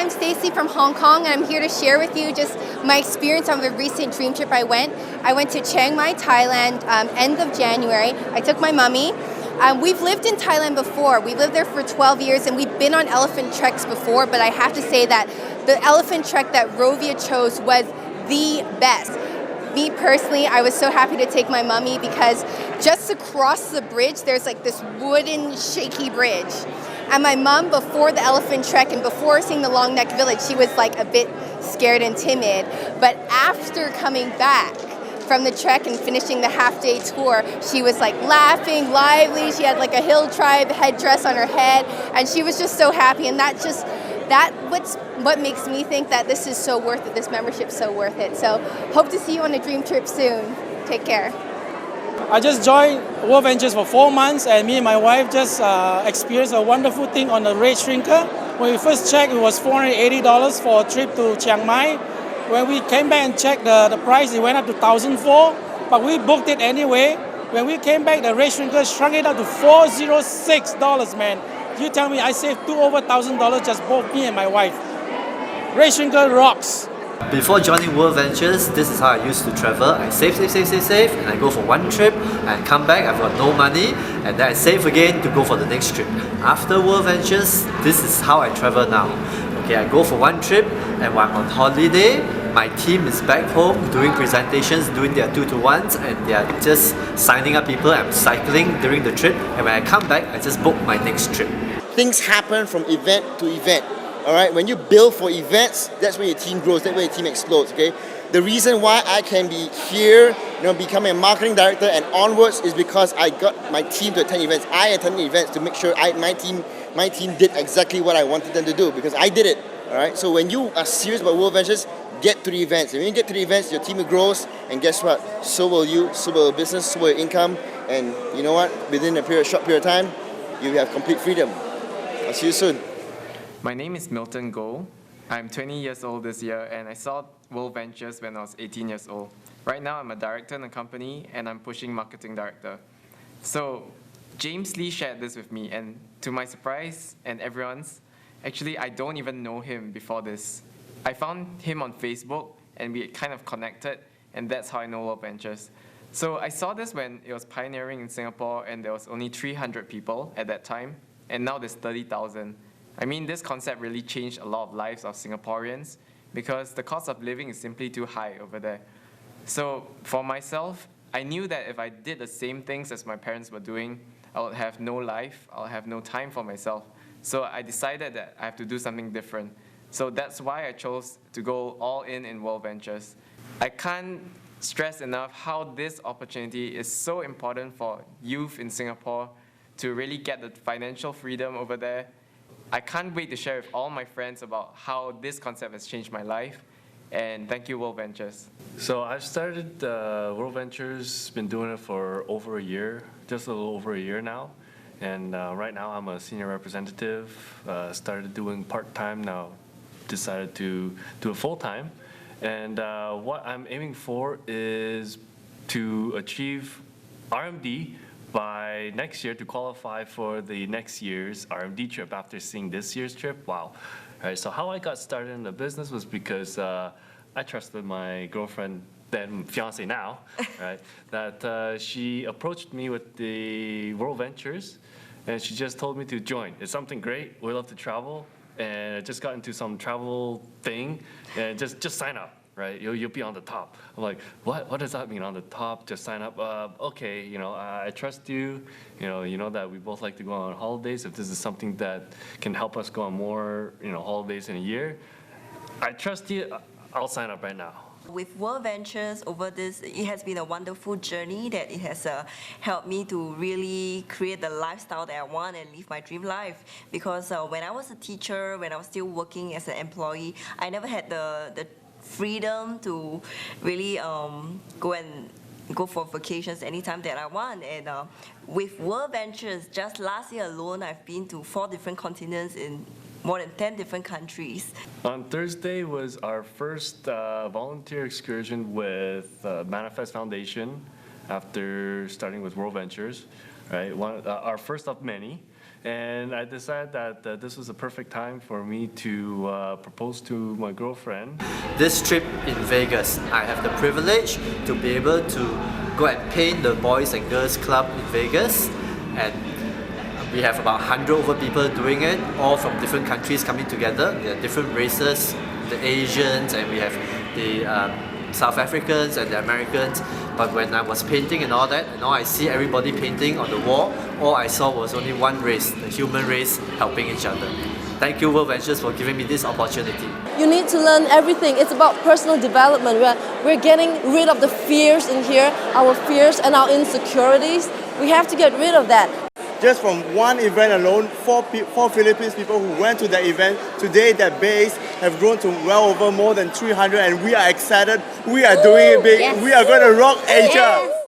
I'm Stacy from Hong Kong, and I'm here to share with you just my experience on the recent dream trip I went. I went to Chiang Mai, Thailand, end of January. I took my mummy. We've lived in Thailand before. We lived there for 12 years, and we've been on elephant treks before, but I have to say that the elephant trek that Rovia chose was the best. Me personally, I was so happy to take my mummy because just across the bridge, there's like this wooden, shaky bridge. And my mom, before the elephant trek and before seeing the Long Neck Village, she was like a bit scared and timid. But after coming back from the trek and finishing the half-day tour, she was like laughing, lively. She had like a hill tribe headdress on her head, and she was just so happy. And what makes me think that this is so worth it, this membership's so worth it. So hope to see you on a dream trip soon. Take care. I just joined World Ventures for 4 months, and me and my wife just experienced a wonderful thing on the rate shrinker. When we first checked, it was $480 for a trip to Chiang Mai. When we came back and checked the price, it went up to $1,004, but we booked it anyway. When we came back, the rate shrinker shrunk it up to $406, man. You tell me I saved over $1,000 just both me and my wife. Rate shrinker rocks. Before joining World Ventures, this is how I used to travel. I save, and I go for one trip, and come back, I've got no money, and then I save again to go for the next trip. After World Ventures, this is how I travel now. Okay, I go for one trip, and when I'm on holiday, my team is back home doing presentations, doing their 2-to-1s, and they are just signing up people. I'm cycling during the trip, and when I come back, I just book my next trip. Things happen from event to event. All right, when you build for events, that's when your team grows, that's when your team explodes, okay? The reason why I can be here, becoming a marketing director and onwards is because I got my team to attend events. I attended events to make sure my team did exactly what I wanted them to do because I did it, all right? So when you are serious about World Ventures, get to the events. And when you get to the events, your team grows, and guess what? So will you, so will your business, so will your income, and you know what? Within a short period of time, you have complete freedom. I'll see you soon. My name is Milton Goh. I'm 20 years old this year, and I saw World Ventures when I was 18 years old. Right now, I'm a director in a company, and I'm pushing marketing director. So James Lee shared this with me, and to my surprise and everyone's, actually, I don't even know him before this. I found him on Facebook, and we kind of connected, and that's how I know World Ventures. So I saw this when it was pioneering in Singapore, and there was only 300 people at that time, and now there's 30,000. I mean, this concept really changed a lot of lives of Singaporeans because the cost of living is simply too high over there. So for myself, I knew that if I did the same things as my parents were doing, I would have no life, I'll have no time for myself. So I decided that I have to do something different. So that's why I chose to go all in World Ventures. I can't stress enough how this opportunity is so important for youth in Singapore to really get the financial freedom over there. I can't wait to share with all my friends about how this concept has changed my life. And thank you, World Ventures. So I've started World Ventures, been doing it for over a year, just a little over a year now. And right now I'm a senior representative, started doing part-time, now decided to do it full-time. And what I'm aiming for is to achieve RMD by next year to qualify for the next year's RMD trip after seeing this year's trip. Wow. All right, so how I got started in the business was because I trusted my girlfriend, then fiance now, right, that she approached me with the World Ventures, and she just told me to join. It's something great. We love to travel, and I just got into some travel thing, and just sign up. Right, you'll be on the top. I'm like, what does that mean on the top? Just sign up. Okay, I trust you. You know that we both like to go on holidays. If this is something that can help us go on more, holidays in a year, I trust you. I'll sign up right now. With World Ventures over this, it has been a wonderful journey that it has helped me to really create the lifestyle that I want and live my dream life. Because when I was a teacher, when I was still working as an employee, I never had the freedom to really go for vacations anytime that I want. And with World Ventures, just last year alone, I've been to 4 different continents in more than 10 different countries. On Thursday was our first volunteer excursion with Manifest Foundation after starting with World Ventures, right? Our first of many. And I decided that this was a perfect time for me to propose to my girlfriend. This trip in Vegas, I have the privilege to be able to go and paint the Boys and Girls Club in Vegas, and we have about 100 over people doing it, all from different countries coming together. There are different races, the Asians, and we have the South Africans and the Americans. But when I was painting and all that, and now I see everybody painting on the wall, all I saw was only one race, the human race helping each other. Thank you, World Ventures, for giving me this opportunity. You need to learn everything. It's about personal development. We're getting rid of the fears in here, our fears and our insecurities. We have to get rid of that. Just from one event alone, four Philippines people who went to that event, today their base have grown to well over more than 300, and we are excited. We are doing it big. Yes. We are going to rock Asia. Yes.